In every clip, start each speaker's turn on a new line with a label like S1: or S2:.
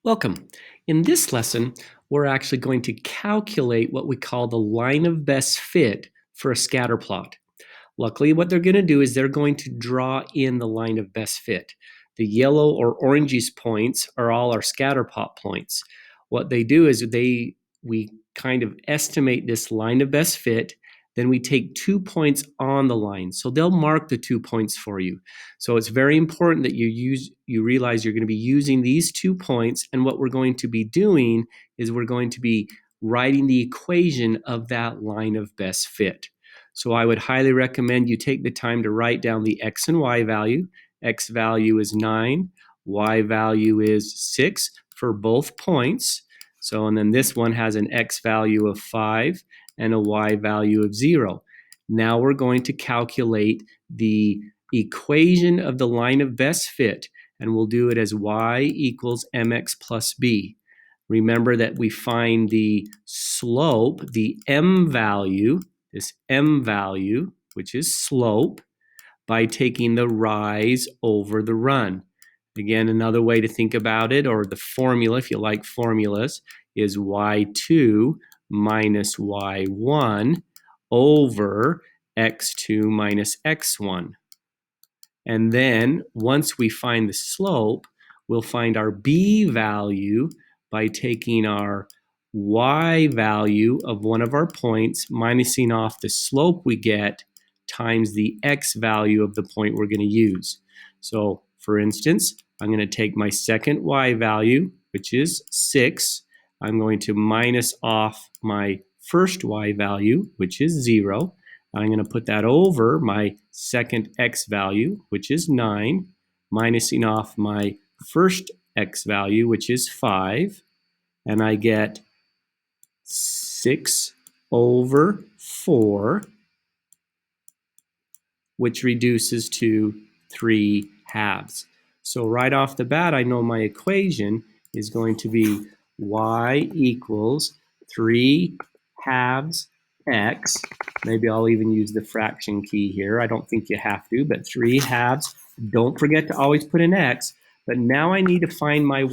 S1: Welcome. In this lesson, we're actually going to calculate what we call the line of best fit for a scatter plot. Luckily, what they're going to do is they're going to draw in the line of best fit. The yellow or oranges points are all our scatter plot points. What they do is we kind of estimate this line of best fit. Then we take 2 points on the line. So they'll mark the 2 points for you. So it's very important that you realize you're going to be using these 2 points, and what we're going to be doing is we're going to be writing the equation of that line of best fit. So I would highly recommend you take the time to write down the x and y value. X value is 9, y value is 6 for both points. So, and then this one has an x value of 5 and a y value of 0. Now we're going to calculate the equation of the line of best fit, and we'll do it as y equals mx plus b. Remember that we find the slope, the m value, this m value, which is slope, by taking the rise over the run. Again, another way to think about it, or the formula, if you like formulas, is y2 minus y1 over x2 minus x1. And then once we find the slope, we'll find our b value by taking our y value of one of our points, minusing off the slope we get, times the x value of the point we're going to use. So for instance, I'm going to take my second y value, which is 6. I'm going to minus off my first y value, which is 0. I'm going to put that over my second x value, which is 9, minusing off my first x value, which is 5, and I get 6 over 4, which reduces to 3 halves. So right off the bat, I know my equation is going to be y equals 3 halves x. Maybe I'll even use the fraction key here. I don't think you have to, but 3 halves. Don't forget to always put an x. But now I need to find my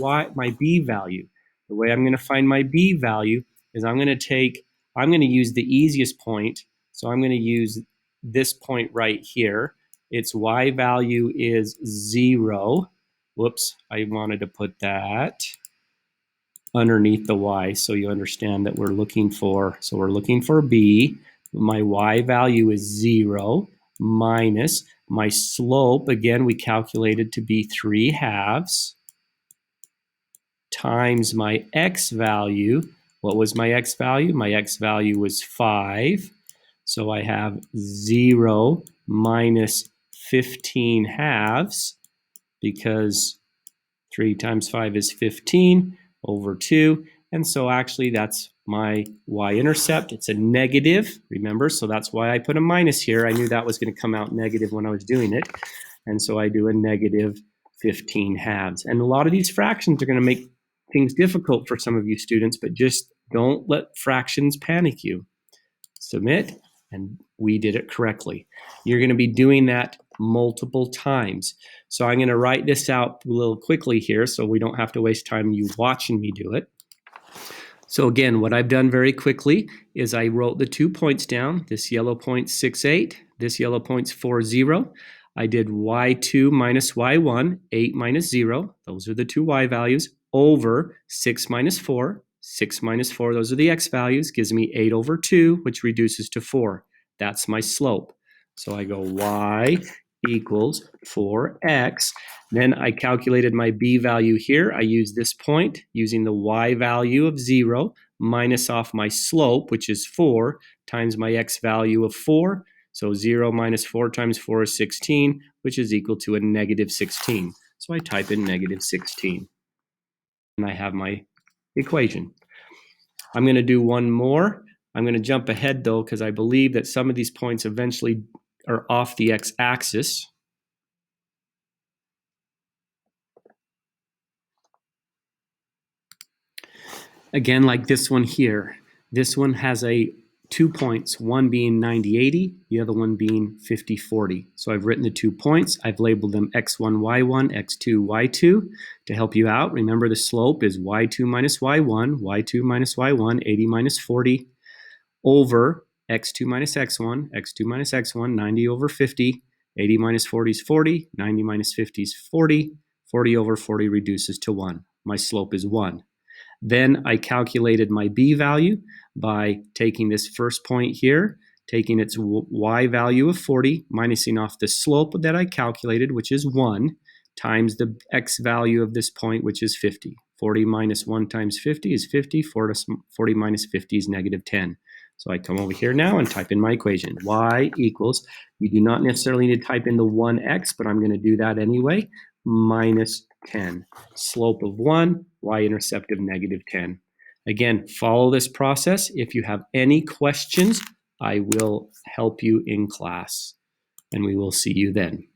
S1: b value. The way I'm going to find my b value is I'm going to use the easiest point. So I'm going to use this point right here. Its y value is 0. Whoops, I wanted to put that underneath the y so you understand that we're looking for b. My y value is 0 minus my slope, again we calculated to be 3 halves, times my x value. What was my x value? My x value was 5. So I have 0 minus 15 halves, because 3 times 5 is 15 over 2. And so actually that's my y-intercept. It's a negative, remember, so that's why I put a minus here. I knew that was going to come out negative when I was doing it. And so I do a negative 15 halves. And a lot of these fractions are going to make things difficult for some of you students, but just don't let fractions panic you. Submit, and we did it correctly. You're going to be doing that multiple times. So I'm going to write this out a little quickly here so we don't have to waste time you watching me do it. So again, what I've done very quickly is I wrote the 2 points down. This yellow point 6, 8. This yellow point's 4, 0. I did y2 minus y1, 8 minus 0. Those are the 2 y values, over 6 minus 4. 6 minus 4, those are the x values, gives me 8 over 2, which reduces to 4. That's my slope. So I go y equals 4x. Then I calculated my b value here. I use this point using the y value of 0 minus off my slope, which is 4, times my x value of 4. So 0 minus 4 times 4 is 16, which is equal to a negative 16. So I type in negative 16. And I have my equation. I'm going to do one more. I'm going to jump ahead though, because I believe that some of these points eventually are off the x-axis. Again, like this one here. This one has a 2 points, one being 90-80, the other one being 50-40. So I've written the 2 points. I've labeled them x1, y1, x2, y2 to help you out. Remember, the slope is y2 minus y1, y2 minus y1, 80 minus 40, over x2 minus x1, x2 minus x1, 90 over 50, 80 minus 40 is 40, 90 minus 50 is 40, 40 over 40 reduces to 1. My slope is 1. Then I calculated my b value by taking this first point here, taking its y value of 40, minusing off the slope that I calculated, which is 1, times the x value of this point, which is 50. 40 minus 1 times 50 is 50. 40 minus 50 is negative 10. So I come over here now and type in my equation. Y equals, you do not necessarily need to type in the 1x, but I'm going to do that anyway, minus 10. Slope of 1, y-intercept of negative 10. Again, follow this process. If you have any questions, I will help you in class, and we will see you then.